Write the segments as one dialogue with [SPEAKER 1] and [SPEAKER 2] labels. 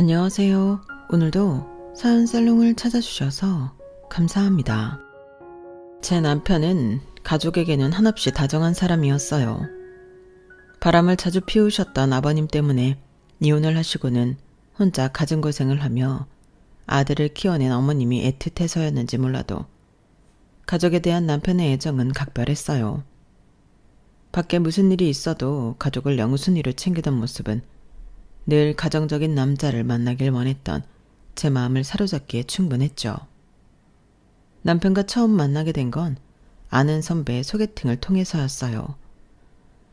[SPEAKER 1] 안녕하세요. 오늘도 사연 살롱을 찾아주셔서 감사합니다. 제 남편은 가족에게는 한없이 다정한 사람이었어요. 바람을 자주 피우셨던 아버님 때문에 이혼을 하시고는 혼자 가정고생을 하며 아들을 키워낸 어머님이 애틋해서였는지 몰라도 가족에 대한 남편의 애정은 각별했어요. 밖에 무슨 일이 있어도 가족을 영순위로 챙기던 모습은 늘 가정적인 남자를 만나길 원했던 제 마음을 사로잡기에 충분했죠. 남편과 처음 만나게 된 건 아는 선배의 소개팅을 통해서였어요.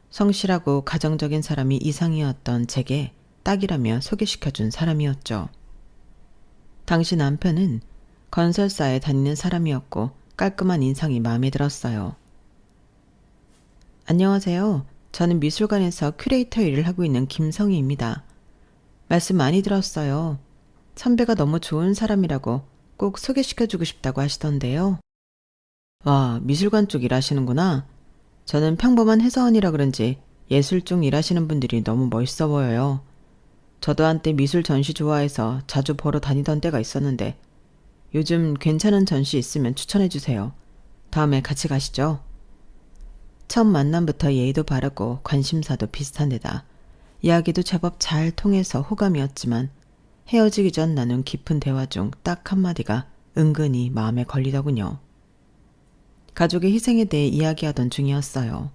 [SPEAKER 1] 성실하고 가정적인 사람이 이상이었던 제게 딱이라며 소개시켜준 사람이었죠. 당시 남편은 건설사에 다니는 사람이었고 깔끔한 인상이 마음에 들었어요. 안녕하세요. 저는 미술관에서 큐레이터 일을 하고 있는 김성희입니다. 말씀 많이 들었어요. 선배가 너무 좋은 사람이라고 꼭 소개시켜주고 싶다고 하시던데요. 와, 미술관 쪽 일하시는구나. 저는 평범한 회사원이라 그런지 예술 쪽 일하시는 분들이 너무 멋있어 보여요. 저도 한때 미술 전시 좋아해서 자주 보러 다니던 때가 있었는데 요즘 괜찮은 전시 있으면 추천해주세요. 다음에 같이 가시죠. 첫 만남부터 예의도 바르고 관심사도 비슷한 데다 이야기도 제법 잘 통해서 호감이었지만 헤어지기 전 나눈 깊은 대화 중 딱 한마디가 은근히 마음에 걸리더군요. 가족의 희생에 대해 이야기하던 중이었어요.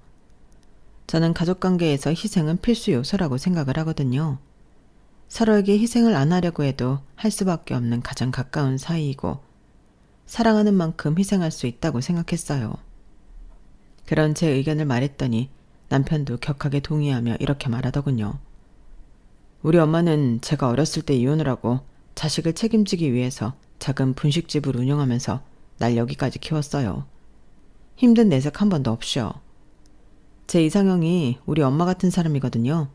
[SPEAKER 1] 저는 가족관계에서 희생은 필수 요소라고 생각을 하거든요. 서로에게 희생을 안 하려고 해도 할 수밖에 없는 가장 가까운 사이이고 사랑하는 만큼 희생할 수 있다고 생각했어요. 그런 제 의견을 말했더니 남편도 격하게 동의하며 이렇게 말하더군요. 우리 엄마는 제가 어렸을 때 이혼을 하고 자식을 책임지기 위해서 작은 분식집을 운영하면서 날 여기까지 키웠어요. 힘든 내색 한 번도 없이요. 제 이상형이 우리 엄마 같은 사람이거든요.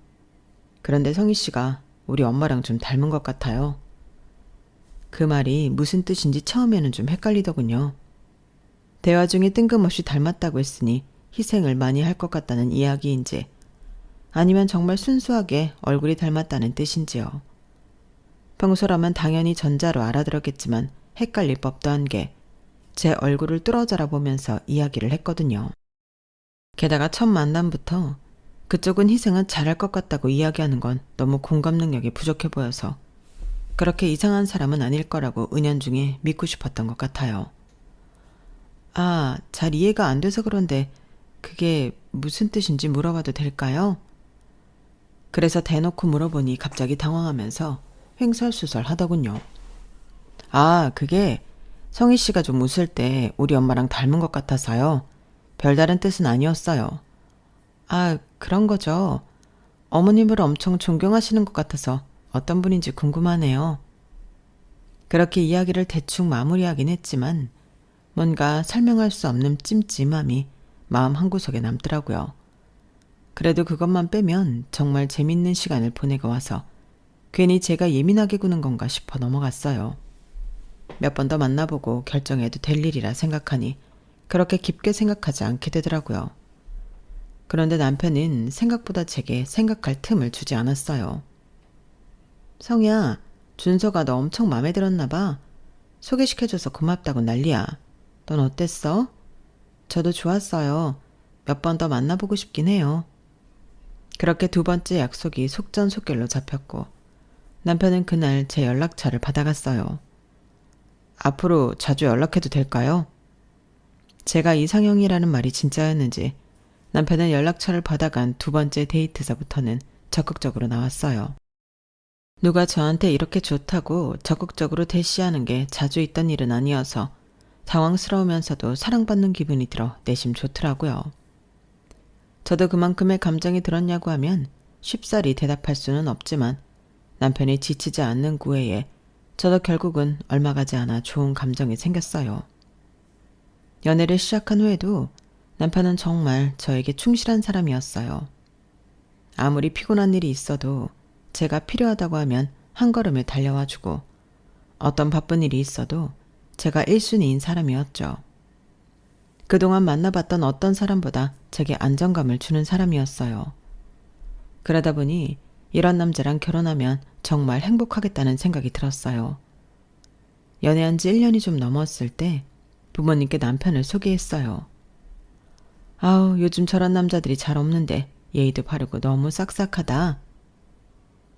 [SPEAKER 1] 그런데 성희 씨가 우리 엄마랑 좀 닮은 것 같아요. 그 말이 무슨 뜻인지 처음에는 좀 헷갈리더군요. 대화 중에 뜬금없이 닮았다고 했으니 희생을 많이 할 것 같다는 이야기인지 아니면 정말 순수하게 얼굴이 닮았다는 뜻인지요. 평소라면 당연히 전자로 알아들었겠지만 헷갈릴 법도 한 게 제 얼굴을 뚫어져라 보면서 이야기를 했거든요. 게다가 첫 만남부터 그쪽은 희생은 잘할 것 같다고 이야기하는 건 너무 공감 능력이 부족해 보여서 그렇게 이상한 사람은 아닐 거라고 은연중에 믿고 싶었던 것 같아요. 아, 잘 이해가 안 돼서 그런데 그게 무슨 뜻인지 물어봐도 될까요? 그래서 대놓고 물어보니 갑자기 당황하면서 횡설수설 하더군요. 아, 그게 성희 씨가 좀 웃을 때 우리 엄마랑 닮은 것 같아서요. 별다른 뜻은 아니었어요. 아, 그런 거죠. 어머님을 엄청 존경하시는 것 같아서 어떤 분인지 궁금하네요. 그렇게 이야기를 대충 마무리하긴 했지만 뭔가 설명할 수 없는 찜찜함이 마음 한구석에 남더라고요. 그래도 그것만 빼면 정말 재밌는 시간을 보내고 와서 괜히 제가 예민하게 구는 건가 싶어 넘어갔어요. 몇 번 더 만나보고 결정해도 될 일이라 생각하니 그렇게 깊게 생각하지 않게 되더라고요. 그런데 남편은 생각보다 제게 생각할 틈을 주지 않았어요. 성희야, 준서가 너 엄청 마음에 들었나 봐. 소개시켜줘서 고맙다고 난리야. 넌 어땠어? 저도 좋았어요. 몇 번 더 만나보고 싶긴 해요. 그렇게 두 번째 약속이 속전속결로 잡혔고 남편은 그날 제 연락처를 받아갔어요. 앞으로 자주 연락해도 될까요? 제가 이상형이라는 말이 진짜였는지 남편은 연락처를 받아간 두 번째 데이트서부터는 적극적으로 나왔어요. 누가 저한테 이렇게 좋다고 적극적으로 대시하는 게 자주 있던 일은 아니어서 당황스러우면서도 사랑받는 기분이 들어 내심 좋더라고요. 저도 그만큼의 감정이 들었냐고 하면 쉽사리 대답할 수는 없지만 남편이 지치지 않는 구애에 저도 결국은 얼마 가지 않아 좋은 감정이 생겼어요. 연애를 시작한 후에도 남편은 정말 저에게 충실한 사람이었어요. 아무리 피곤한 일이 있어도 제가 필요하다고 하면 한 걸음에 달려와주고 어떤 바쁜 일이 있어도 제가 1순위인 사람이었죠. 그동안 만나봤던 어떤 사람보다 제게 안정감을 주는 사람이었어요. 그러다 보니 이런 남자랑 결혼하면 정말 행복하겠다는 생각이 들었어요. 연애한 지 1년이 좀 넘었을 때 부모님께 남편을 소개했어요. 아우, 요즘 저런 남자들이 잘 없는데 예의도 바르고 너무 싹싹하다.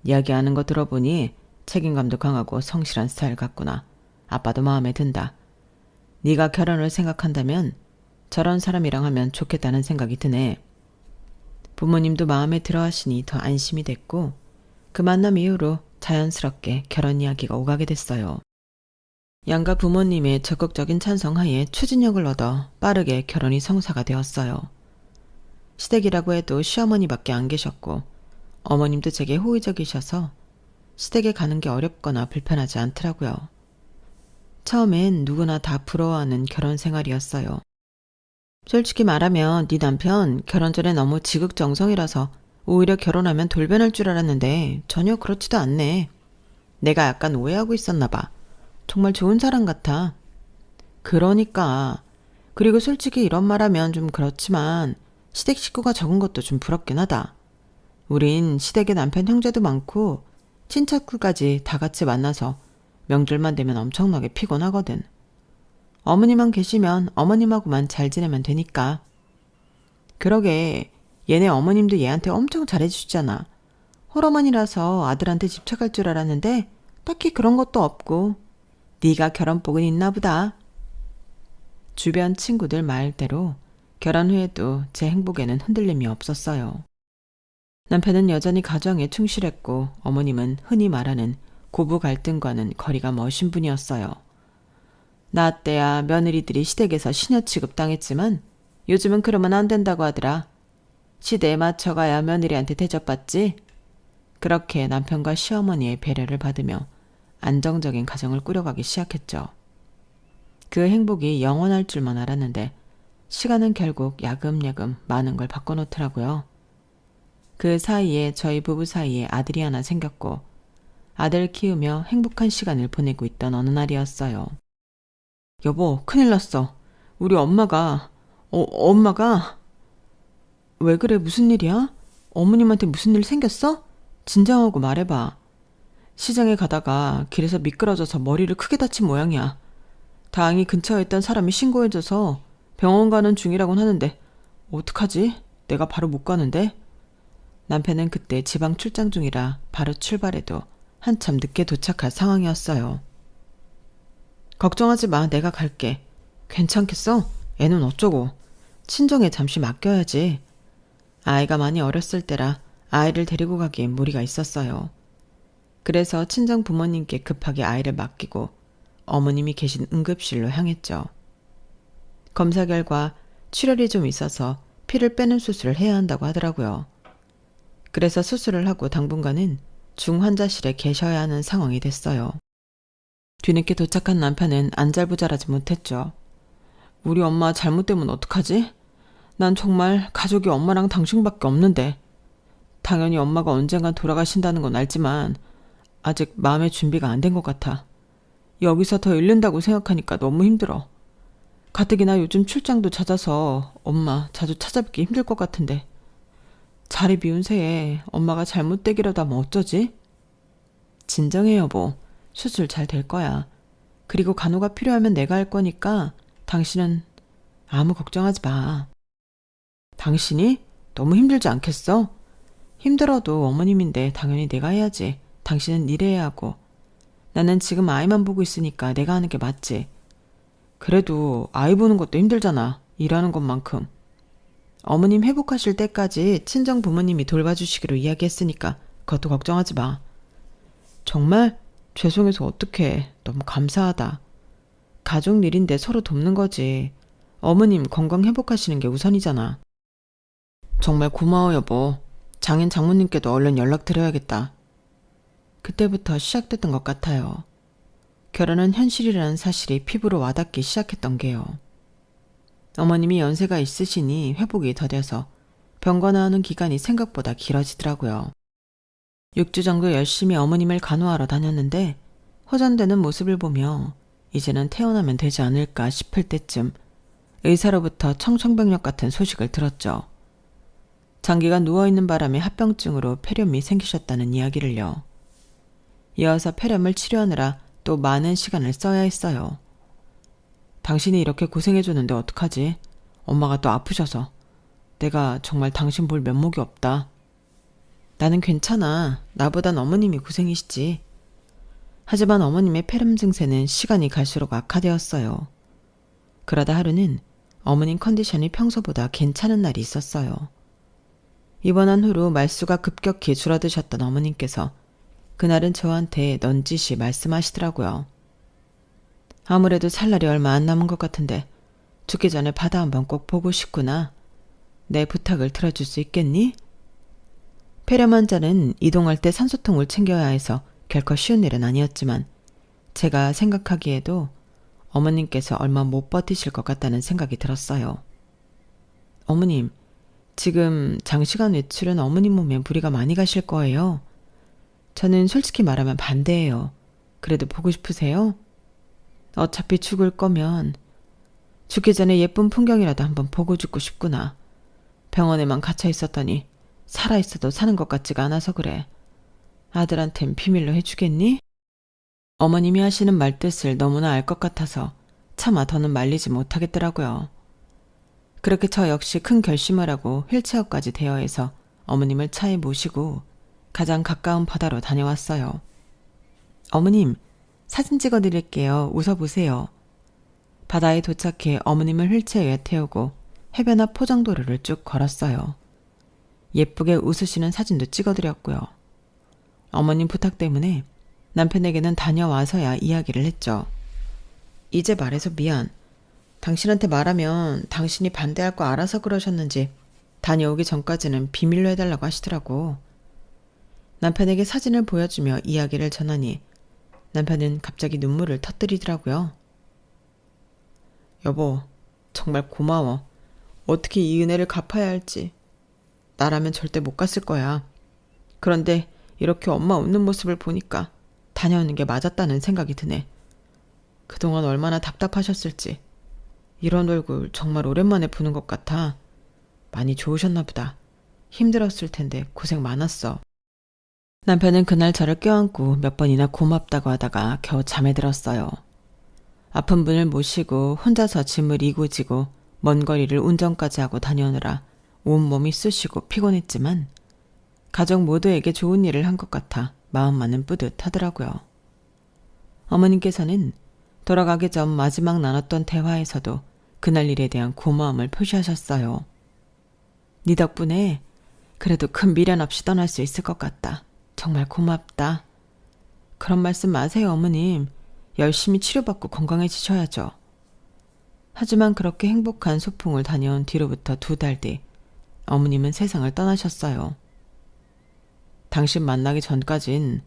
[SPEAKER 1] 이야기하는 거 들어보니 책임감도 강하고 성실한 스타일 같구나. 아빠도 마음에 든다. 네가 결혼을 생각한다면 저런 사람이랑 하면 좋겠다는 생각이 드네. 부모님도 마음에 들어 하시니 더 안심이 됐고 그 만남 이후로 자연스럽게 결혼 이야기가 오가게 됐어요. 양가 부모님의 적극적인 찬성하에 추진력을 얻어 빠르게 결혼이 성사가 되었어요. 시댁이라고 해도 시어머니밖에 안 계셨고 어머님도 제게 호의적이셔서 시댁에 가는 게 어렵거나 불편하지 않더라고요. 처음엔 누구나 다 부러워하는 결혼 생활이었어요. 솔직히 말하면 네 남편 결혼 전에 너무 지극정성이라서 오히려 결혼하면 돌변할 줄 알았는데 전혀 그렇지도 않네. 내가 약간 오해하고 있었나 봐. 정말 좋은 사람 같아. 그러니까. 그리고 솔직히 이런 말하면 좀 그렇지만 시댁 식구가 적은 것도 좀 부럽긴 하다. 우린 시댁에 남편 형제도 많고 친척들까지 다 같이 만나서 명절만 되면 엄청나게 피곤하거든. 어머니만 계시면 어머님하고만 잘 지내면 되니까. 그러게 얘네 어머님도 얘한테 엄청 잘해주시잖아. 홀어머니라서 아들한테 집착할 줄 알았는데 딱히 그런 것도 없고 네가 결혼복은 있나 보다. 주변 친구들 말대로 결혼 후에도 제 행복에는 흔들림이 없었어요. 남편은 여전히 가정에 충실했고 어머님은 흔히 말하는 고부 갈등과는 거리가 먼 분이었어요. 나 때야 며느리들이 시댁에서 시녀 취급당했지만 요즘은 그러면 안 된다고 하더라. 시대에 맞춰가야 며느리한테 대접받지. 그렇게 남편과 시어머니의 배려를 받으며 안정적인 가정을 꾸려가기 시작했죠. 그 행복이 영원할 줄만 알았는데 시간은 결국 야금야금 많은 걸 바꿔놓더라고요. 그 사이에 저희 부부 사이에 아들이 하나 생겼고 아들 키우며 행복한 시간을 보내고 있던 어느 날이었어요. 여보, 큰일 났어. 우리 엄마가 왜 그래? 무슨 일이야? 어머님한테 무슨 일 생겼어? 진정하고 말해봐. 시장에 가다가 길에서 미끄러져서 머리를 크게 다친 모양이야. 다행히 근처에 있던 사람이 신고해줘서 병원 가는 중이라곤 하는데 어떡하지? 내가 바로 못 가는데? 남편은 그때 지방 출장 중이라 바로 출발해도 한참 늦게 도착할 상황이었어요. 걱정하지 마. 내가 갈게. 괜찮겠어? 애는 어쩌고. 친정에 잠시 맡겨야지. 아이가 많이 어렸을 때라 아이를 데리고 가기엔 무리가 있었어요. 그래서 친정 부모님께 급하게 아이를 맡기고 어머님이 계신 응급실로 향했죠. 검사 결과 출혈이 좀 있어서 피를 빼는 수술을 해야 한다고 하더라고요. 그래서 수술을 하고 당분간은 중환자실에 계셔야 하는 상황이 됐어요. 뒤늦게 도착한 남편은 안절부절하지 못했죠. 우리 엄마 잘못되면 어떡하지? 난 정말 가족이 엄마랑 당신밖에 없는데. 당연히 엄마가 언젠간 돌아가신다는 건 알지만 아직 마음의 준비가 안 된 것 같아. 여기서 더 잃는다고 생각하니까 너무 힘들어. 가뜩이나 요즘 출장도 잦아서 엄마 자주 찾아뵙기 힘들 것 같은데. 자리 비운 새에 엄마가 잘못되기라도 하면 어쩌지? 진정해 여보. 수술 잘 될 거야. 그리고 간호가 필요하면 내가 할 거니까 당신은 아무 걱정하지 마. 당신이? 너무 힘들지 않겠어? 힘들어도 어머님인데 당연히 내가 해야지. 당신은 일해야 하고. 나는 지금 아이만 보고 있으니까 내가 하는 게 맞지. 그래도 아이 보는 것도 힘들잖아. 일하는 것만큼. 어머님 회복하실 때까지 친정 부모님이 돌봐주시기로 이야기했으니까 그것도 걱정하지 마. 정말? 죄송해서 어떡해. 너무 감사하다. 가족 일인데 서로 돕는 거지. 어머님 건강 회복하시는 게 우선이잖아. 정말 고마워 여보. 장인 장모님께도 얼른 연락드려야겠다. 그때부터 시작됐던 것 같아요. 결혼은 현실이라는 사실이 피부로 와닿기 시작했던 게요. 어머님이 연세가 있으시니 회복이 더뎌서 병관하는 기간이 생각보다 길어지더라고요. 6주 정도 열심히 어머님을 간호하러 다녔는데 호전되는 모습을 보며 이제는 태어나면 되지 않을까 싶을 때쯤 의사로부터 청천벽력 같은 소식을 들었죠. 장기간 누워있는 바람에 합병증으로 폐렴이 생기셨다는 이야기를요. 이어서 폐렴을 치료하느라 또 많은 시간을 써야 했어요. 당신이 이렇게 고생해줬는데 어떡하지? 엄마가 또 아프셔서. 내가 정말 당신 볼 면목이 없다. 나는 괜찮아. 나보단 어머님이 고생이시지. 하지만 어머님의 폐렴 증세는 시간이 갈수록 악화되었어요. 그러다 하루는 어머님 컨디션이 평소보다 괜찮은 날이 있었어요. 입원한 후로 말수가 급격히 줄어드셨던 어머님께서 그날은 저한테 넌지시 말씀하시더라고요. 아무래도 살 날이 얼마 안 남은 것 같은데 죽기 전에 바다 한번 꼭 보고 싶구나. 내 부탁을 들어줄 수 있겠니? 폐렴 환자는 이동할 때 산소통을 챙겨야 해서 결코 쉬운 일은 아니었지만 제가 생각하기에도 어머님께서 얼마 못 버티실 것 같다는 생각이 들었어요. 어머님, 지금 장시간 외출은 어머님 몸에 무리가 많이 가실 거예요. 저는 솔직히 말하면 반대예요. 그래도 보고 싶으세요? 어차피 죽을 거면 죽기 전에 예쁜 풍경이라도 한번 보고 죽고 싶구나. 병원에만 갇혀 있었더니 살아있어도 사는 것 같지가 않아서 그래. 아들한텐 비밀로 해주겠니? 어머님이 하시는 말뜻을 너무나 알 것 같아서 차마 더는 말리지 못하겠더라고요. 그렇게 저 역시 큰 결심을 하고 휠체어까지 대여해서 어머님을 차에 모시고 가장 가까운 바다로 다녀왔어요. 어머님, 사진 찍어드릴게요. 웃어보세요. 바다에 도착해 어머님을 휠체어에 태우고 해변 앞 포장도로를 쭉 걸었어요. 예쁘게 웃으시는 사진도 찍어드렸고요. 어머님 부탁 때문에 남편에게는 다녀와서야 이야기를 했죠. 이제 말해서 미안. 당신한테 말하면 당신이 반대할 거 알아서 그러셨는지 다녀오기 전까지는 비밀로 해달라고 하시더라고. 남편에게 사진을 보여주며 이야기를 전하니 남편은 갑자기 눈물을 터뜨리더라고요. 여보, 정말 고마워. 어떻게 이 은혜를 갚아야 할지. 나라면 절대 못 갔을 거야. 그런데 이렇게 엄마 웃는 모습을 보니까 다녀오는 게 맞았다는 생각이 드네. 그동안 얼마나 답답하셨을지. 이런 얼굴 정말 오랜만에 보는 것 같아. 많이 좋으셨나 보다. 힘들었을 텐데 고생 많았어. 남편은 그날 저를 껴안고 몇 번이나 고맙다고 하다가 겨우 잠에 들었어요. 아픈 분을 모시고 혼자서 짐을 이고지고 먼 거리를 운전까지 하고 다녀오느라 온몸이 쑤시고 피곤했지만 가족 모두에게 좋은 일을 한 것 같아 마음만은 뿌듯하더라고요. 어머님께서는 돌아가기 전 마지막 나눴던 대화에서도 그날 일에 대한 고마움을 표시하셨어요. 네 덕분에 그래도 큰 미련 없이 떠날 수 있을 것 같다. 정말 고맙다. 그런 말씀 마세요, 어머님. 열심히 치료받고 건강해지셔야죠. 하지만 그렇게 행복한 소풍을 다녀온 뒤로부터 2달 뒤 어머님은 세상을 떠나셨어요. 당신 만나기 전까진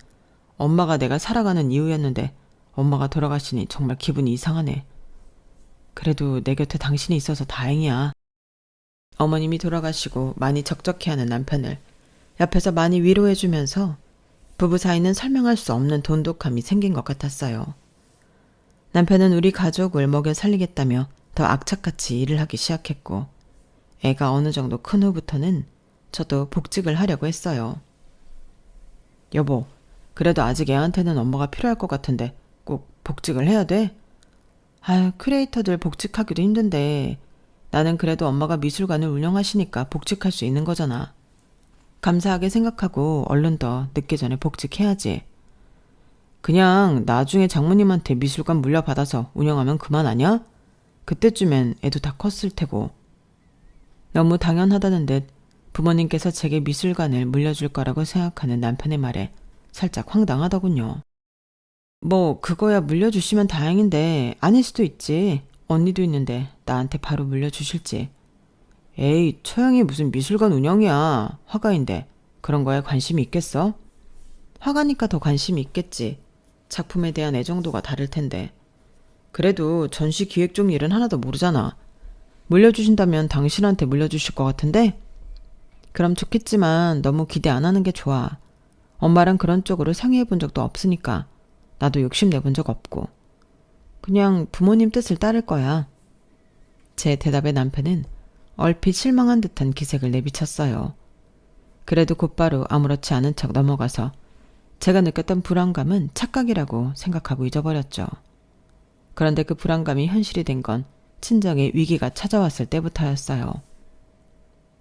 [SPEAKER 1] 엄마가 내가 살아가는 이유였는데 엄마가 돌아가시니 정말 기분이 이상하네. 그래도 내 곁에 당신이 있어서 다행이야. 어머님이 돌아가시고 많이 적적해하는 남편을 옆에서 많이 위로해주면서 부부 사이는 설명할 수 없는 돈독함이 생긴 것 같았어요. 남편은 우리 가족을 먹여 살리겠다며 더 악착같이 일을 하기 시작했고 애가 어느 정도 큰 후부터는 저도 복직을 하려고 했어요. 여보, 그래도 아직 애한테는 엄마가 필요할 것 같은데 꼭 복직을 해야 돼? 아유, 크리에이터들 복직하기도 힘든데 나는 그래도 엄마가 미술관을 운영하시니까 복직할 수 있는 거잖아. 감사하게 생각하고 얼른 더 늦기 전에 복직해야지. 그냥 나중에 장모님한테 미술관 물려받아서 운영하면 그만 아냐? 그때쯤엔 애도 다 컸을 테고. 너무 당연하다는 듯 부모님께서 제게 미술관을 물려줄 거라고 생각하는 남편의 말에 살짝 황당하더군요. 뭐 그거야 물려주시면 다행인데 아닐 수도 있지. 언니도 있는데 나한테 바로 물려주실지. 에이, 처형이 무슨 미술관 운영이야. 화가인데 그런 거에 관심이 있겠어? 화가니까 더 관심이 있겠지. 작품에 대한 애정도가 다를 텐데. 그래도 전시 기획 쪽 일은 하나도 모르잖아. 물려주신다면 당신한테 물려주실 것 같은데? 그럼 좋겠지만 너무 기대 안 하는 게 좋아. 엄마랑 그런 쪽으로 상의해 본 적도 없으니까 나도 욕심내 본 적 없고. 그냥 부모님 뜻을 따를 거야. 제 대답에 남편은 얼핏 실망한 듯한 기색을 내비쳤어요. 그래도 곧바로 아무렇지 않은 척 넘어가서 제가 느꼈던 불안감은 착각이라고 생각하고 잊어버렸죠. 그런데 그 불안감이 현실이 된 건 친정의 위기가 찾아왔을 때부터였어요.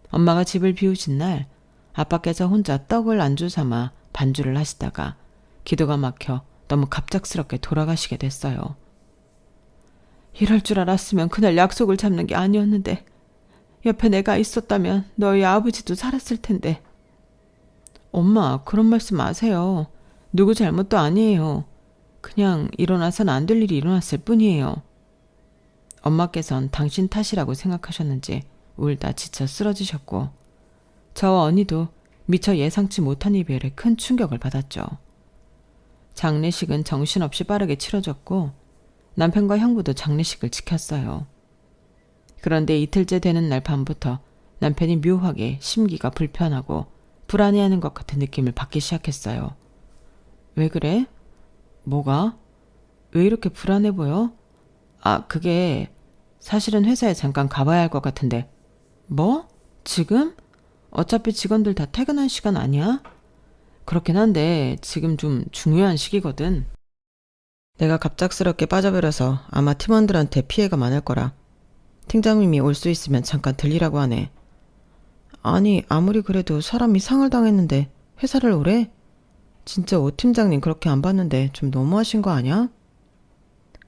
[SPEAKER 1] 엄마가 집을 비우신 날 아빠께서 혼자 떡을 안주 삼아 반주를 하시다가 기도가 막혀 너무 갑작스럽게 돌아가시게 됐어요. 이럴 줄 알았으면 그날 약속을 잡는 게 아니었는데 옆에 내가 있었다면 너희 아버지도 살았을 텐데. 엄마, 그런 말씀 마세요. 누구 잘못도 아니에요. 그냥 일어나선 안 될 일이 일어났을 뿐이에요. 엄마께선 당신 탓이라고 생각하셨는지 울다 지쳐 쓰러지셨고 저와 언니도 미처 예상치 못한 이별에 큰 충격을 받았죠. 장례식은 정신없이 빠르게 치러졌고 남편과 형부도 장례식을 지켰어요. 그런데 이틀째 되는 날 밤부터 남편이 묘하게 심기가 불편하고 불안해하는 것 같은 느낌을 받기 시작했어요. 왜 그래? 뭐가? 왜 이렇게 불안해 보여? 그게 사실은 회사에 잠깐 가봐야 할 것 같은데. 뭐? 지금? 어차피 직원들 다 퇴근한 시간 아니야? 그렇긴 한데 지금 좀 중요한 시기거든. 내가 갑작스럽게 빠져버려서 아마 팀원들한테 피해가 많을 거라. 팀장님이 올 수 있으면 잠깐 들리라고 하네. 아니, 아무리 그래도 사람이 상을 당했는데 회사를 오래? 진짜 오 팀장님 그렇게 안 봤는데 좀 너무하신 거 아니야?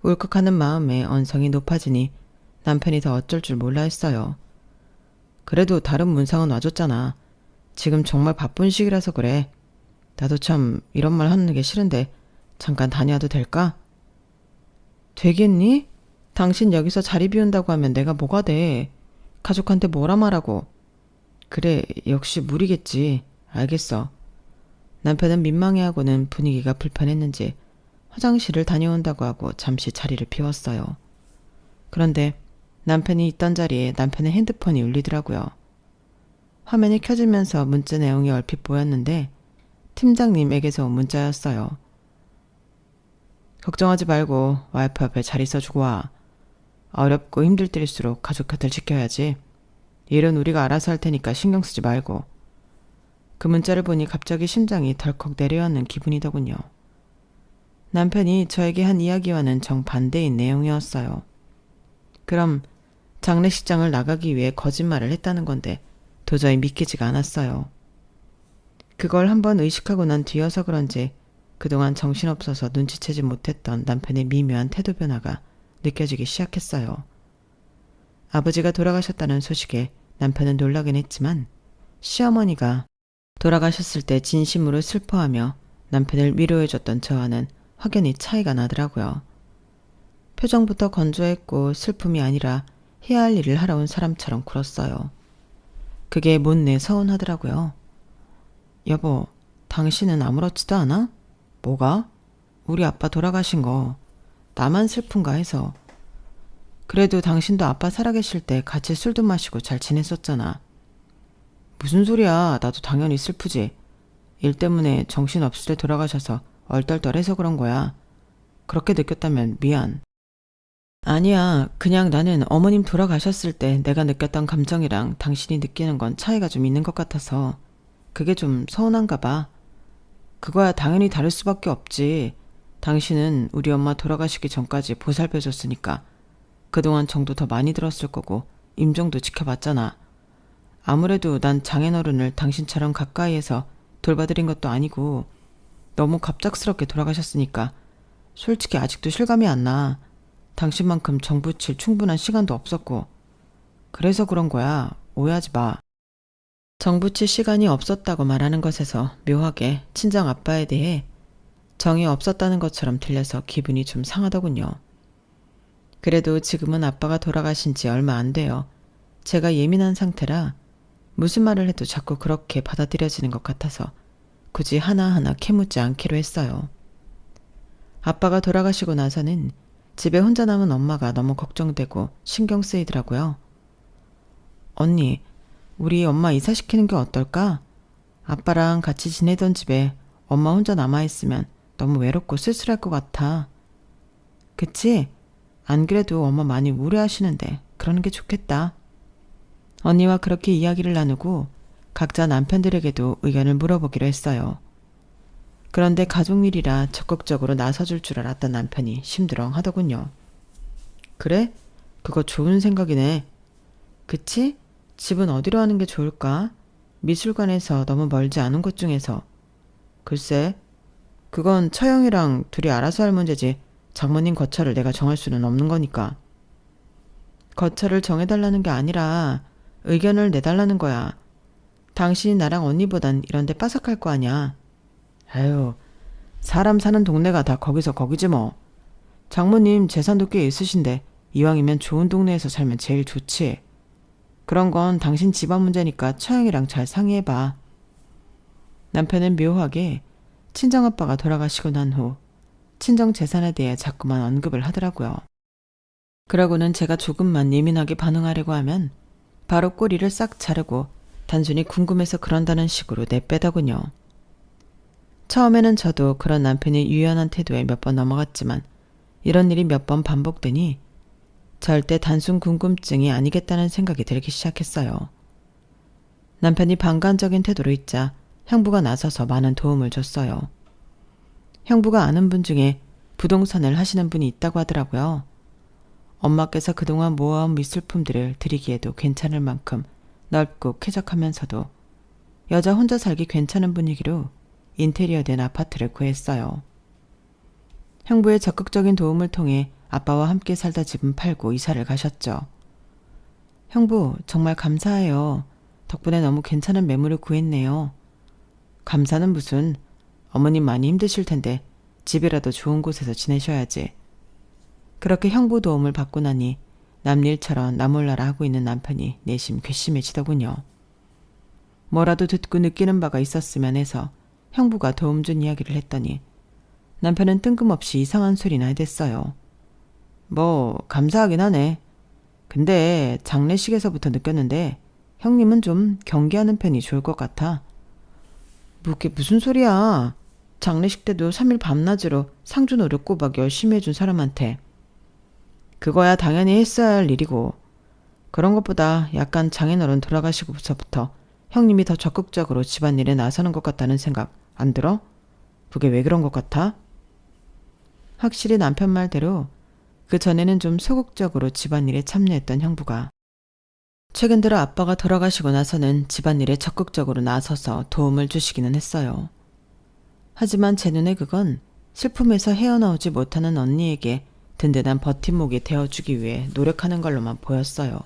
[SPEAKER 1] 울컥하는 마음에 언성이 높아지니 남편이 더 어쩔 줄 몰라 했어요. 그래도 다른 문상은 와줬잖아. 지금 정말 바쁜 시기라서 그래. 나도 참 이런 말 하는 게 싫은데 잠깐 다녀와도 될까? 되겠니? 당신 여기서 자리 비운다고 하면 내가 뭐가 돼? 가족한테 뭐라 말하고. 그래, 역시 무리겠지. 알겠어. 남편은 민망해하고는 분위기가 불편했는지 화장실을 다녀온다고 하고 잠시 자리를 비웠어요. 그런데 남편이 있던 자리에 남편의 핸드폰이 울리더라고요. 화면이 켜지면서 문자 내용이 얼핏 보였는데 팀장님에게서 온 문자였어요. 걱정하지 말고 와이프 앞에 잘 있어주고 와. 어렵고 힘들 때일수록 가족 곁을 지켜야지. 일은 우리가 알아서 할 테니까 신경 쓰지 말고. 그 문자를 보니 갑자기 심장이 덜컥 내려앉는 기분이더군요. 남편이 저에게 한 이야기와는 정반대인 내용이었어요. 그럼 장례식장을 나가기 위해 거짓말을 했다는 건데 도저히 믿기지가 않았어요. 그걸 한번 의식하고 난 뒤여서 그런지 그동안 정신없어서 눈치채지 못했던 남편의 미묘한 태도 변화가 느껴지기 시작했어요. 아버지가 돌아가셨다는 소식에 남편은 놀라긴 했지만 시어머니가 돌아가셨을 때 진심으로 슬퍼하며 남편을 위로해줬던 저와는 확연히 차이가 나더라고요. 표정부터 건조했고 슬픔이 아니라 해야 할 일을 하러 온 사람처럼 굴었어요. 그게 못내 서운하더라고요. 여보, 당신은 아무렇지도 않아? 뭐가? 우리 아빠 돌아가신 거 나만 슬픈가 해서. 그래도 당신도 아빠 살아계실 때 같이 술도 마시고 잘 지냈었잖아. 무슨 소리야. 나도 당연히 슬프지. 일 때문에 정신없을 때 돌아가셔서 얼떨떨해서 그런 거야. 그렇게 느꼈다면 미안. 아니야. 그냥 나는 어머님 돌아가셨을 때 내가 느꼈던 감정이랑 당신이 느끼는 건 차이가 좀 있는 것 같아서 그게 좀 서운한가 봐. 그거야 당연히 다를 수밖에 없지. 당신은 우리 엄마 돌아가시기 전까지 보살펴줬으니까 그동안 정도 더 많이 들었을 거고 임종도 지켜봤잖아. 아무래도 난 장인어른을 당신처럼 가까이에서 돌봐드린 것도 아니고 너무 갑작스럽게 돌아가셨으니까 솔직히 아직도 실감이 안 나. 당신만큼 정붙일 충분한 시간도 없었고. 그래서 그런 거야. 오해하지 마. 정붙일 시간이 없었다고 말하는 것에서 묘하게 친정 아빠에 대해 정이 없었다는 것처럼 들려서 기분이 좀 상하더군요. 그래도 지금은 아빠가 돌아가신 지 얼마 안 돼요. 제가 예민한 상태라 무슨 말을 해도 자꾸 그렇게 받아들여지는 것 같아서 굳이 하나하나 캐묻지 않기로 했어요. 아빠가 돌아가시고 나서는 집에 혼자 남은 엄마가 너무 걱정되고 신경 쓰이더라고요. 언니, 우리 엄마 이사시키는 게 어떨까? 아빠랑 같이 지내던 집에 엄마 혼자 남아있으면 너무 외롭고 쓸쓸할 것 같아. 그치? 안 그래도 엄마 많이 우려하시는데 그러는 게 좋겠다. 언니와 그렇게 이야기를 나누고 각자 남편들에게도 의견을 물어보기로 했어요. 그런데 가족 일이라 적극적으로 나서줄 줄 알았던 남편이 심드렁 하더군요. 그래? 그거 좋은 생각이네. 그치? 집은 어디로 하는 게 좋을까? 미술관에서 너무 멀지 않은 곳 중에서. 글쎄, 그건 처형이랑 둘이 알아서 할 문제지. 장모님 거처를 내가 정할 수는 없는 거니까. 거처를 정해달라는 게 아니라 의견을 내달라는 거야. 당신이 나랑 언니보단 이런 데 빠삭할 거 아니야. 아유, 사람 사는 동네가 다 거기서 거기지 뭐. 장모님 재산도 꽤 있으신데 이왕이면 좋은 동네에서 살면 제일 좋지. 그런 건 당신 집안 문제니까 처형이랑 잘 상의해봐. 남편은 묘하게 친정아빠가 돌아가시고 난 후 친정 재산에 대해 자꾸만 언급을 하더라고요. 그러고는 제가 조금만 예민하게 반응하려고 하면 바로 꼬리를 싹 자르고 단순히 궁금해서 그런다는 식으로 내빼더군요. 처음에는 저도 그런 남편이 유연한 태도에 몇 번 넘어갔지만 이런 일이 몇 번 반복되니 절대 단순 궁금증이 아니겠다는 생각이 들기 시작했어요. 남편이 방관적인 태도로 있자 형부가 나서서 많은 도움을 줬어요. 형부가 아는 분 중에 부동산을 하시는 분이 있다고 하더라고요. 엄마께서 그동안 모아온 미술품들을 드리기에도 괜찮을 만큼 넓고 쾌적하면서도 여자 혼자 살기 괜찮은 분위기로 인테리어된 아파트를 구했어요. 형부의 적극적인 도움을 통해 아빠와 함께 살다 집은 팔고 이사를 가셨죠. 형부, 정말 감사해요. 덕분에 너무 괜찮은 매물을 구했네요. 감사는 무슨, 어머님 많이 힘드실 텐데 집이라도 좋은 곳에서 지내셔야지. 그렇게 형부 도움을 받고 나니 남일처럼 나몰라라 하고 있는 남편이 내심 괘씸해지더군요. 뭐라도 듣고 느끼는 바가 있었으면 해서 형부가 도움 준 이야기를 했더니 남편은 뜬금없이 이상한 소리나 해댔어요. 뭐 감사하긴 하네. 근데 장례식에서부터 느꼈는데 형님은 좀 경계하는 편이 좋을 것 같아. 그게 무슨 소리야. 장례식 때도 3일 밤낮으로 상주 노력 꼬박 열심히 해준 사람한테. 그거야 당연히 했어야 할 일이고 그런 것보다 약간 장인어른 돌아가시고서부터 형님이 더 적극적으로 집안일에 나서는 것 같다는 생각 안 들어? 그게 왜 그런 것 같아? 확실히 남편 말대로 그 전에는 좀 소극적으로 집안일에 참여했던 형부가 최근 들어 아빠가 돌아가시고 나서는 집안일에 적극적으로 나서서 도움을 주시기는 했어요. 하지만 제 눈에 그건 슬픔에서 헤어나오지 못하는 언니에게 든든한 버팀목이 되어주기 위해 노력하는 걸로만 보였어요.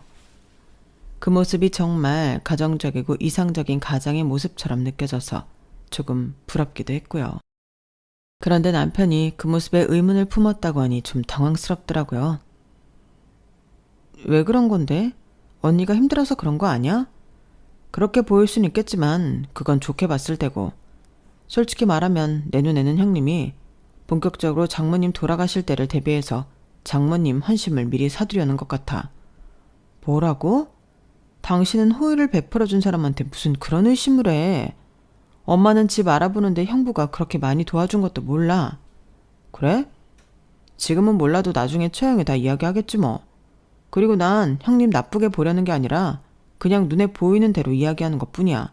[SPEAKER 1] 그 모습이 정말 가정적이고 이상적인 가장의 모습처럼 느껴져서 조금 부럽기도 했고요. 그런데 남편이 그 모습에 의문을 품었다고 하니 좀 당황스럽더라고요. 왜 그런 건데? 언니가 힘들어서 그런 거 아니야? 그렇게 보일 수는 있겠지만 그건 좋게 봤을 테고 솔직히 말하면 내 눈에는 형님이 본격적으로 장모님 돌아가실 때를 대비해서 장모님 헌심을 미리 사두려는 것 같아. 뭐라고? 당신은 호의를 베풀어준 사람한테 무슨 그런 의심을 해. 엄마는 집 알아보는데 형부가 그렇게 많이 도와준 것도 몰라. 그래? 지금은 몰라도 나중에 처형에 다 이야기하겠지 뭐. 그리고 난 형님 나쁘게 보려는 게 아니라 그냥 눈에 보이는 대로 이야기하는 것뿐이야.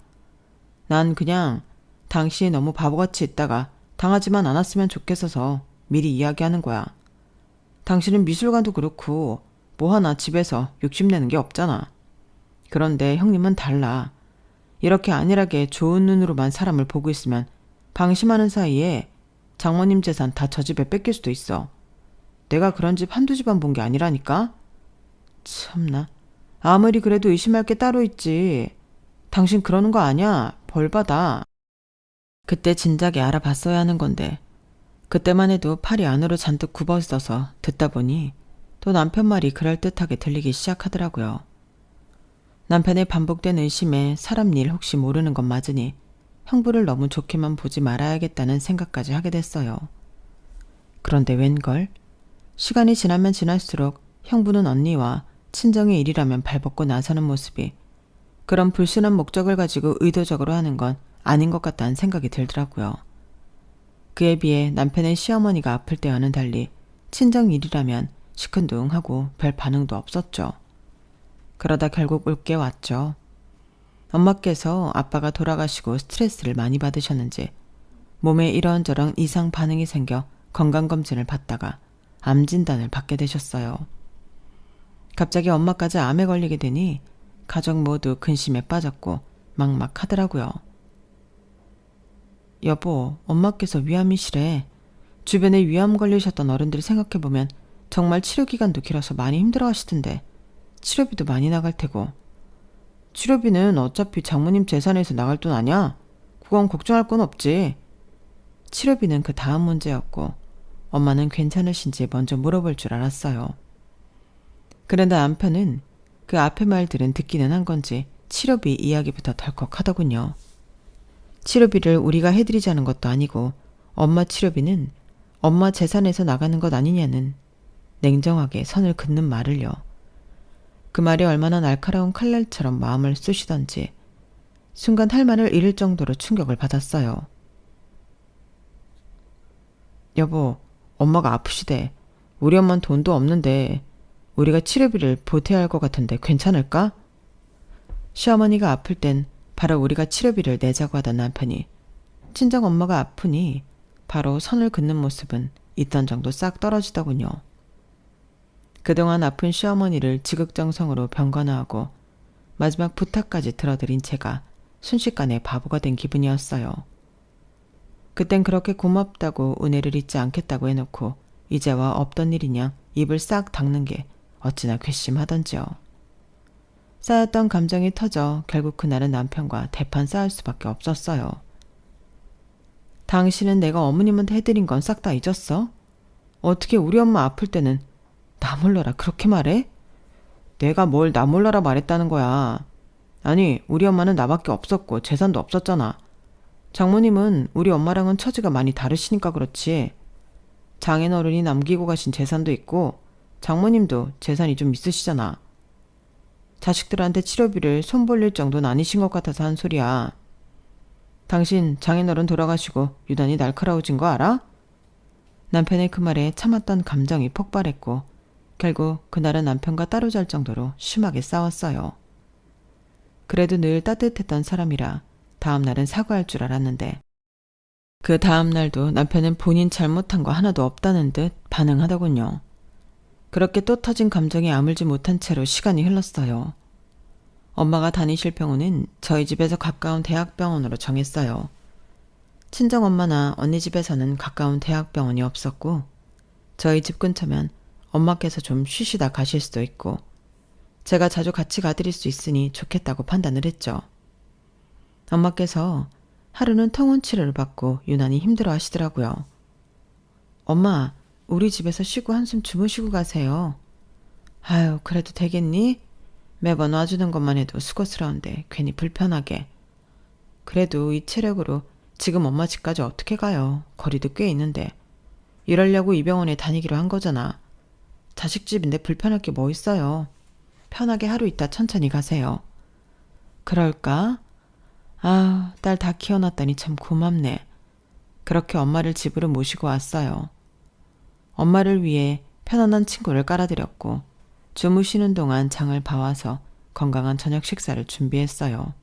[SPEAKER 1] 난 그냥 당신이 너무 바보같이 있다가 당하지만 않았으면 좋겠어서 미리 이야기하는 거야. 당신은 미술관도 그렇고 뭐 하나 집에서 욕심내는 게 없잖아. 그런데 형님은 달라. 이렇게 안일하게 좋은 눈으로만 사람을 보고 있으면 방심하는 사이에 장모님 재산 다 저 집에 뺏길 수도 있어. 내가 그런 집 한두 집안 본 게 아니라니까? 참나. 아무리 그래도 의심할 게 따로 있지. 당신 그러는 거 아니야? 벌 받아. 그때 진작에 알아봤어야 하는 건데 그때만 해도 팔이 안으로 잔뜩 굽어있어서 듣다 보니 또 남편 말이 그럴듯하게 들리기 시작하더라고요. 남편의 반복된 의심에 사람 일 혹시 모르는 건 맞으니 형부를 너무 좋게만 보지 말아야겠다는 생각까지 하게 됐어요. 그런데 웬걸? 시간이 지나면 지날수록 형부는 언니와 친정의 일이라면 발벗고 나서는 모습이 그런 불순한 목적을 가지고 의도적으로 하는 건 아닌 것 같다는 생각이 들더라고요. 그에 비해 남편의 시어머니가 아플 때와는 달리 친정 일이라면 시큰둥하고 별 반응도 없었죠. 그러다 결국 올게 왔죠. 엄마께서 아빠가 돌아가시고 스트레스를 많이 받으셨는지 몸에 이런저런 이상 반응이 생겨 건강검진을 받다가 암 진단을 받게 되셨어요. 갑자기 엄마까지 암에 걸리게 되니 가족 모두 근심에 빠졌고 막막하더라고요. 여보, 엄마께서 위암이시래. 주변에 위암 걸리셨던 어른들이 생각해보면 정말 치료기간도 길어서 많이 힘들어하시던데 치료비도 많이 나갈 테고. 치료비는 어차피 장모님 재산에서 나갈 돈 아냐? 그건 걱정할 건 없지. 치료비는 그 다음 문제였고 엄마는 괜찮으신지 먼저 물어볼 줄 알았어요. 그런데 남편은 그 앞의 말들은 듣기는 한 건지 치료비 이야기부터 덜컥하더군요. 치료비를 우리가 해드리자는 것도 아니고 엄마 치료비는 엄마 재산에서 나가는 것 아니냐는 냉정하게 선을 긋는 말을요. 그 말이 얼마나 날카로운 칼날처럼 마음을 쑤시던지 순간 할 말을 잃을 정도로 충격을 받았어요. 여보, 엄마가 아프시대. 우리 엄마는 돈도 없는데 우리가 치료비를 보태야 할 것 같은데 괜찮을까? 시어머니가 아플 땐 바로 우리가 치료비를 내자고 하던 남편이 친정 엄마가 아프니 바로 선을 긋는 모습은 있던 정도 싹 떨어지더군요. 그동안 아픈 시어머니를 지극정성으로 병간호하고 마지막 부탁까지 들어드린 제가 순식간에 바보가 된 기분이었어요. 그땐 그렇게 고맙다고 은혜를 잊지 않겠다고 해놓고 이제와 없던 일이냐 입을 싹 닦는 게 어찌나 괘씸하던지요. 쌓였던 감정이 터져 결국 그날은 남편과 대판 싸울 수밖에 없었어요. 당신은 내가 어머님한테 해드린 건 싹 다 잊었어? 어떻게 우리 엄마 아플 때는 나 몰라라 그렇게 말해? 내가 뭘 나 몰라라 말했다는 거야. 아니, 우리 엄마는 나밖에 없었고 재산도 없었잖아. 장모님은 우리 엄마랑은 처지가 많이 다르시니까 그렇지. 장인어른이 남기고 가신 재산도 있고 장모님도 재산이 좀 있으시잖아. 자식들한테 치료비를 손 벌릴 정도는 아니신 것 같아서 한 소리야. 당신 장인어른 돌아가시고 유난히 날카로워진 거 알아? 남편의 그 말에 참았던 감정이 폭발했고 결국 그날은 남편과 따로 잘 정도로 심하게 싸웠어요. 그래도 늘 따뜻했던 사람이라 다음 날은 사과할 줄 알았는데 그 다음 날도 남편은 본인 잘못한 거 하나도 없다는 듯 반응하더군요. 그렇게 또 터진 감정이 아물지 못한 채로 시간이 흘렀어요. 엄마가 다니실 병원은 저희 집에서 가까운 대학병원으로 정했어요. 친정엄마나 언니 집에서는 가까운 대학병원이 없었고 저희 집 근처면 엄마께서 좀 쉬시다 가실 수도 있고 제가 자주 같이 가드릴 수 있으니 좋겠다고 판단을 했죠. 엄마께서 하루는 통원 치료를 받고 유난히 힘들어 하시더라고요. 엄마, 우리 집에서 쉬고 한숨 주무시고 가세요. 아유, 그래도 되겠니? 매번 와주는 것만 해도 수고스러운데 괜히 불편하게. 그래도 이 체력으로 지금 엄마 집까지 어떻게 가요? 거리도 꽤 있는데. 이러려고 이 병원에 다니기로 한 거잖아. 자식 집인데 불편할 게 뭐 있어요. 편하게 하루 있다 천천히 가세요. 그럴까? 아, 딸 다 키워놨다니 참 고맙네. 그렇게 엄마를 집으로 모시고 왔어요. 엄마를 위해 편안한 침구를 깔아드렸고 주무시는 동안 장을 봐와서 건강한 저녁 식사를 준비했어요.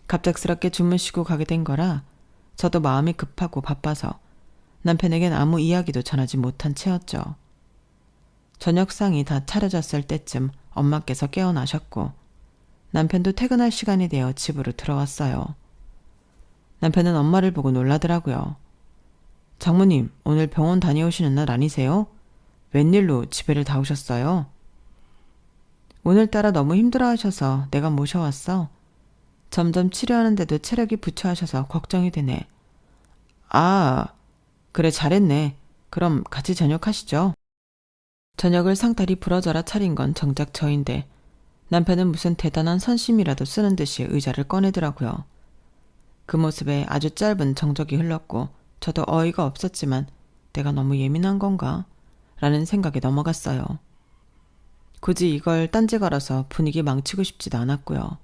[SPEAKER 1] 갑작스럽게 주무시고 가게 된 거라 저도 마음이 급하고 바빠서 남편에겐 아무 이야기도 전하지 못한 채였죠. 저녁상이 다 차려졌을 때쯤 엄마께서 깨어나셨고 남편도 퇴근할 시간이 되어 집으로 들어왔어요. 남편은 엄마를 보고 놀라더라고요. 장모님, 오늘 병원 다녀오시는 날 아니세요? 웬일로 집에를 다 오셨어요? 오늘따라 너무 힘들어하셔서 내가 모셔왔어. 점점 치료하는데도 체력이 부처하셔서 걱정이 되네. 아, 그래 잘했네. 그럼 같이 저녁하시죠. 저녁을 상다리 부러져라 차린 건 정작 저인데 남편은 무슨 대단한 선심이라도 쓰는 듯이 의자를 꺼내더라고요. 그 모습에 아주 짧은 정적이 흘렀고 저도 어이가 없었지만 내가 너무 예민한 건가? 라는 생각에 넘어갔어요. 굳이 이걸 딴지 걸어서 분위기 망치고 싶지도 않았고요.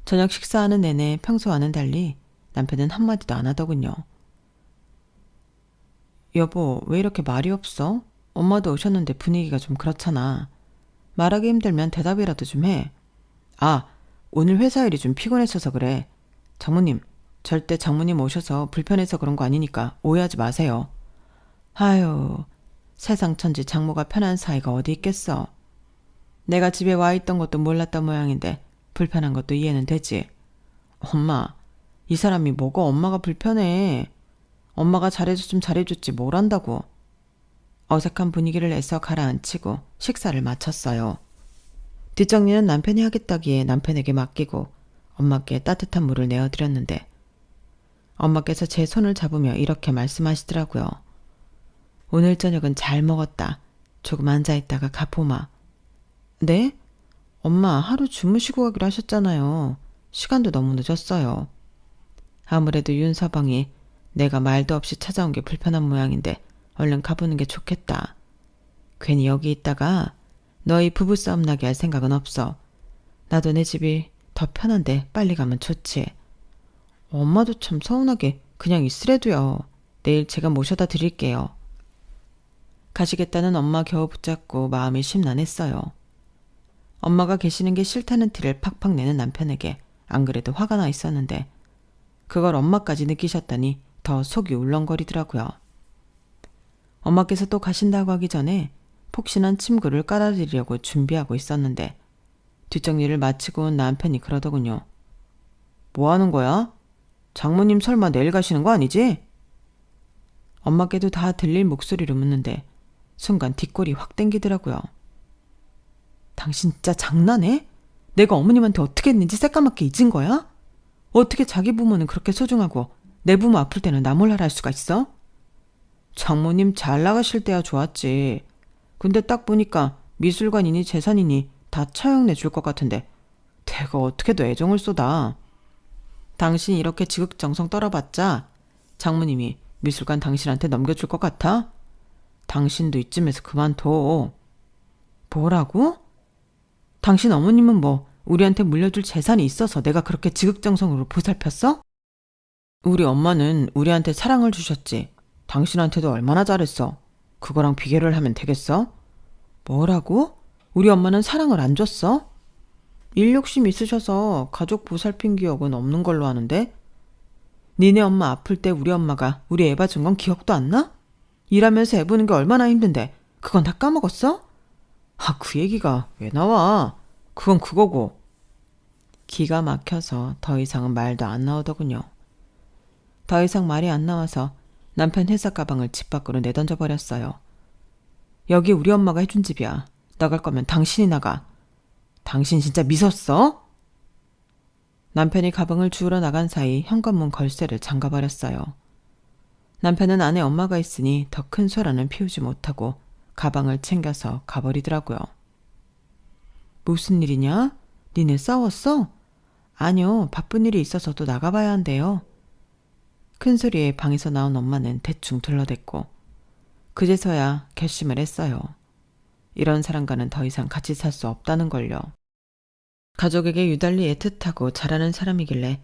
[SPEAKER 1] 저녁 식사하는 내내 평소와는 달리 남편은 한마디도 안 하더군요. 여보, 왜 이렇게 말이 없어? 엄마도 오셨는데 분위기가 좀 그렇잖아. 말하기 힘들면 대답이라도 좀 해. 아, 오늘 회사 일이 좀 피곤했어서 그래. 장모님, 절대 장모님 오셔서 불편해서 그런 거 아니니까 오해하지 마세요. 아유, 세상 천지 장모가 편한 사이가 어디 있겠어. 내가 집에 와 있던 것도 몰랐던 모양인데 불편한 것도 이해는 되지. 엄마, 이 사람이 뭐가 엄마가 불편해. 엄마가 잘해줬으면 잘해줬지 뭘 한다고. 어색한 분위기를 애써 가라앉히고 식사를 마쳤어요. 뒷정리는 남편이 하겠다기에 남편에게 맡기고 엄마께 따뜻한 물을 내어드렸는데 엄마께서 제 손을 잡으며 이렇게 말씀하시더라고요. 오늘 저녁은 잘 먹었다. 조금 앉아있다가 가보마. 네? 엄마 하루 주무시고 가기로 하셨잖아요. 시간도 너무 늦었어요. 아무래도 윤서방이 내가 말도 없이 찾아온 게 불편한 모양인데 얼른 가보는 게 좋겠다. 괜히 여기 있다가 너희 부부싸움 나게 할 생각은 없어. 나도 내 집이 더 편한데 빨리 가면 좋지. 엄마도 참 서운하게 그냥 있으래도요. 내일 제가 모셔다 드릴게요. 가시겠다는 엄마 겨우 붙잡고 마음이 심란했어요. 엄마가 계시는 게 싫다는 티를 팍팍 내는 남편에게 안 그래도 화가 나 있었는데 그걸 엄마까지 느끼셨다니 더 속이 울렁거리더라고요. 엄마께서 또 가신다고 하기 전에 폭신한 침구를 깔아드리려고 준비하고 있었는데 뒷정리를 마치고 온 남편이 그러더군요. 뭐 하는 거야? 장모님 설마 내일 가시는 거 아니지? 엄마께도 다 들릴 목소리로 묻는데 순간 뒷골이 확 땡기더라고요. 당신 진짜 장난해? 내가 어머님한테 어떻게 했는지 새까맣게 잊은 거야? 어떻게 자기 부모는 그렇게 소중하고 내 부모 아플 때는 나 몰라라 할 수가 있어? 장모님 잘 나가실 때야 좋았지. 근데 딱 보니까 미술관이니 재산이니 다 처형내 줄 것 같은데 내가 어떻게도 애정을 쏟아. 당신이 이렇게 지극정성 떨어봤자 장모님이 미술관 당신한테 넘겨줄 것 같아? 당신도 이쯤에서 그만둬. 뭐라고? 당신 어머님은 뭐 우리한테 물려줄 재산이 있어서 내가 그렇게 지극정성으로 보살폈어? 우리 엄마는 우리한테 사랑을 주셨지. 당신한테도 얼마나 잘했어. 그거랑 비교를 하면 되겠어? 뭐라고? 우리 엄마는 사랑을 안 줬어? 일 욕심 있으셔서 가족 보살핀 기억은 없는 걸로 아는데? 니네 엄마 아플 때 우리 엄마가 우리 애 봐준 건 기억도 안 나? 일하면서 애 보는 게 얼마나 힘든데 그건 다 까먹었어? 아, 그 얘기가 왜 나와? 그건 그거고. 기가 막혀서 더 이상은 말도 안 나오더군요. 더 이상 말이 안 나와서 남편 회사 가방을 집 밖으로 내던져 버렸어요. 여기 우리 엄마가 해준 집이야. 나갈 거면 당신이 나가. 당신 진짜 미쳤어? 남편이 가방을 주우러 나간 사이 현관문 걸쇠를 잠가버렸어요. 남편은 안에 엄마가 있으니 더 큰 소란은 피우지 못하고 가방을 챙겨서 가버리더라고요. 무슨 일이냐? 니네 싸웠어? 아니요, 바쁜 일이 있어서 또 나가봐야 한대요. 큰 소리에 방에서 나온 엄마는 대충 둘러댔고 그제서야 결심을 했어요. 이런 사람과는 더 이상 같이 살 수 없다는 걸요. 가족에게 유달리 애틋하고 잘하는 사람이길래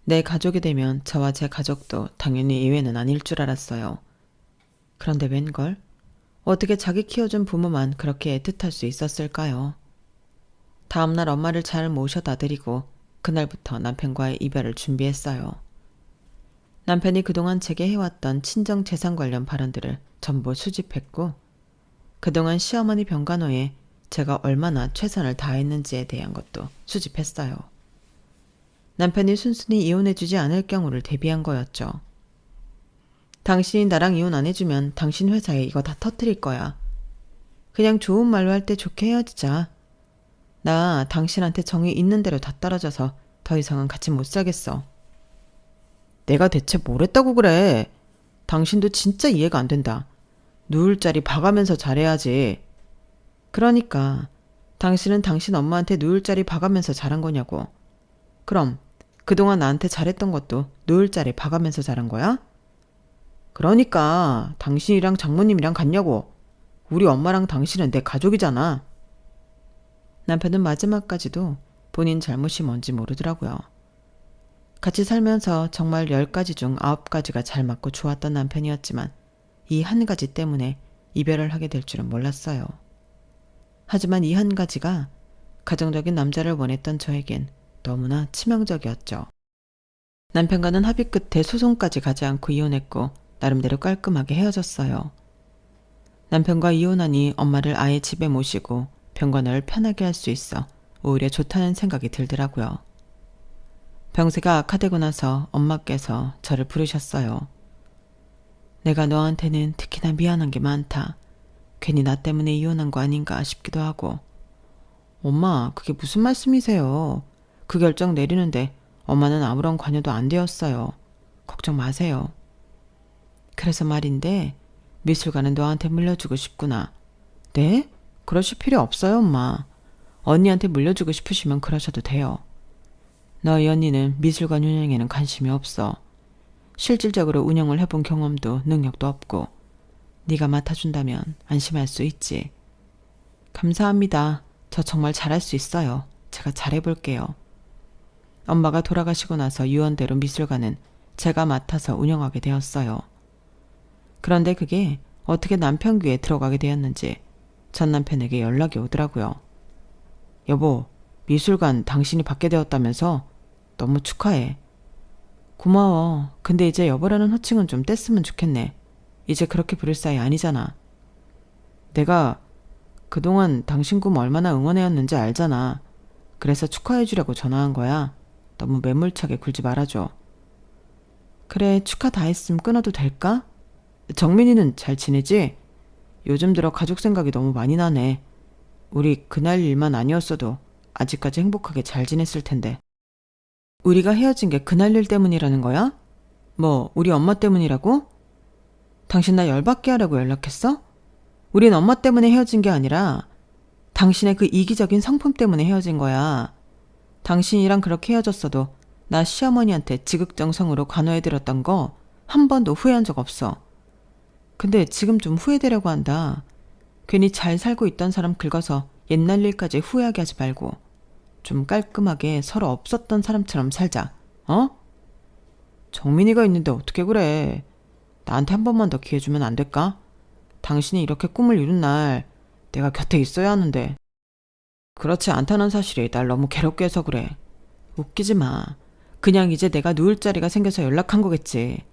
[SPEAKER 1] 내 가족이 되면 저와 제 가족도 당연히 이외는 아닐 줄 알았어요. 그런데 웬걸? 어떻게 자기 키워준 부모만 그렇게 애틋할 수 있었을까요? 다음날 엄마를 잘 모셔다 드리고 그날부터 남편과의 이별을 준비했어요. 남편이 그동안 제게 해왔던 친정 재산 관련 발언들을 전부 수집했고 그동안 시어머니 병간호에 제가 얼마나 최선을 다했는지에 대한 것도 수집했어요. 남편이 순순히 이혼해주지 않을 경우를 대비한 거였죠. 당신이 나랑 이혼 안 해주면 당신 회사에 이거 다 터뜨릴 거야. 그냥 좋은 말로 할 때 좋게 헤어지자. 나 당신한테 정이 있는 대로 다 떨어져서 더 이상은 같이 못 살겠어. 내가 대체 뭘 했다고 그래. 당신도 진짜 이해가 안 된다. 누울 자리 봐가면서 잘해야지. 그러니까 당신은 당신 엄마한테 누울 자리 봐가면서 잘한 거냐고. 그럼 그동안 나한테 잘했던 것도 누울 자리 봐가면서 잘한 거야? 그러니까 당신이랑 장모님이랑 같냐고. 우리 엄마랑 당신은 내 가족이잖아. 남편은 마지막까지도 본인 잘못이 뭔지 모르더라고요. 같이 살면서 정말 10가지 중 9가지가 잘 맞고 좋았던 남편이었지만 이 한 가지 때문에 이별을 하게 될 줄은 몰랐어요. 하지만 이 한 가지가 가정적인 남자를 원했던 저에겐 너무나 치명적이었죠. 남편과는 합의 끝에 소송까지 가지 않고 이혼했고 나름대로 깔끔하게 헤어졌어요. 남편과 이혼하니 엄마를 아예 집에 모시고 병관을 편하게 할 수 있어 오히려 좋다는 생각이 들더라고요. 병세가 악화되고 나서 엄마께서 저를 부르셨어요. 내가 너한테는 특히나 미안한 게 많다. 괜히 나 때문에 이혼한 거 아닌가 싶기도 하고. 엄마, 그게 무슨 말씀이세요? 그 결정 내리는데 엄마는 아무런 관여도 안 되었어요. 걱정 마세요. 그래서 말인데 미술관은 너한테 물려주고 싶구나. 네? 그러실 필요 없어요, 엄마. 언니한테 물려주고 싶으시면 그러셔도 돼요. 너희 언니는 미술관 운영에는 관심이 없어. 실질적으로 운영을 해본 경험도 능력도 없고 네가 맡아준다면 안심할 수 있지. 감사합니다. 저 정말 잘할 수 있어요. 제가 잘해볼게요. 엄마가 돌아가시고 나서 유언대로 미술관은 제가 맡아서 운영하게 되었어요. 그런데 그게 어떻게 남편 귀에 들어가게 되었는지 전 남편에게 연락이 오더라고요. 여보, 미술관 당신이 받게 되었다면서? 너무 축하해. 고마워. 근데 이제 여보라는 호칭은 좀 뗐으면 좋겠네. 이제 그렇게 부를 사이 아니잖아. 내가 그동안 당신 꿈 얼마나 응원해왔는지 알잖아. 그래서 축하해주려고 전화한 거야. 너무 매몰차게 굴지 말아줘. 그래, 축하 다 했음 끊어도 될까? 정민이는 잘 지내지? 요즘 들어 가족 생각이 너무 많이 나네. 우리 그날 일만 아니었어도 아직까지 행복하게 잘 지냈을 텐데. 우리가 헤어진 게 그날 일 때문이라는 거야? 뭐 우리 엄마 때문이라고? 당신 나 열받게 하려고 연락했어? 우린 엄마 때문에 헤어진 게 아니라 당신의 그 이기적인 성품 때문에 헤어진 거야. 당신이랑 그렇게 헤어졌어도 나 시어머니한테 지극정성으로 관여해드렸던 거 한 번도 후회한 적 없어. 근데 지금 좀 후회되려고 한다. 괜히 잘 살고 있던 사람 긁어서 옛날 일까지 후회하게 하지 말고 좀 깔끔하게 서로 없었던 사람처럼 살자. 어? 정민이가 있는데 어떻게 그래. 나한테 한 번만 더 기회 주면 안 될까? 당신이 이렇게 꿈을 이룬 날 내가 곁에 있어야 하는데. 그렇지 않다는 사실이 날 너무 괴롭게 해서 그래. 웃기지 마. 그냥 이제 내가 누울 자리가 생겨서 연락한 거겠지.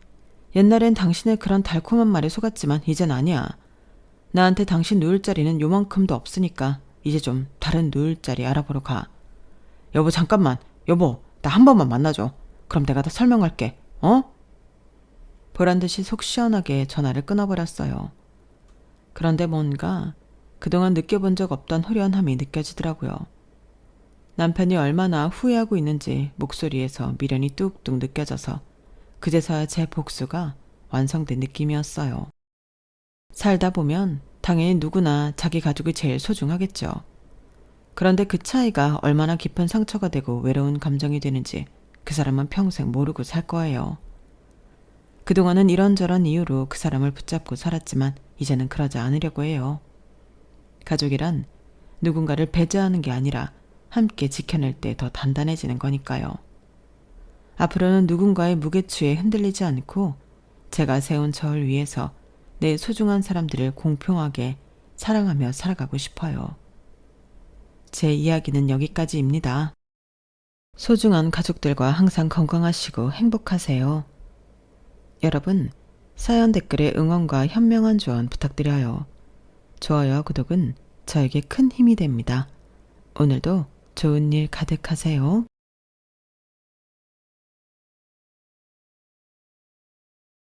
[SPEAKER 1] 옛날엔 당신의 그런 달콤한 말에 속았지만 이젠 아니야. 나한테 당신 누울 자리는 요만큼도 없으니까 이제 좀 다른 누울 자리 알아보러 가. 여보 잠깐만. 여보 나 한 번만 만나줘. 그럼 내가 다 설명할게. 어? 보란듯이 속 시원하게 전화를 끊어버렸어요. 그런데 뭔가 그동안 느껴본 적 없던 후련함이 느껴지더라고요. 남편이 얼마나 후회하고 있는지 목소리에서 미련이 뚝뚝 느껴져서 그제서야 제 복수가 완성된 느낌이었어요. 살다 보면 당연히 누구나 자기 가족이 제일 소중하겠죠. 그런데 그 차이가 얼마나 깊은 상처가 되고 외로운 감정이 되는지 그 사람은 평생 모르고 살 거예요. 그동안은 이런저런 이유로 그 사람을 붙잡고 살았지만 이제는 그러지 않으려고 해요. 가족이란 누군가를 배제하는 게 아니라 함께 지켜낼 때 더 단단해지는 거니까요. 앞으로는 누군가의 무게추에 흔들리지 않고 제가 세운 절 위에서 내 소중한 사람들을 공평하게 사랑하며 살아가고 싶어요. 제 이야기는 여기까지입니다. 소중한 가족들과 항상 건강하시고 행복하세요. 여러분, 사연 댓글에 응원과 현명한 조언 부탁드려요. 좋아요와 구독은 저에게 큰 힘이 됩니다. 오늘도 좋은 일 가득하세요.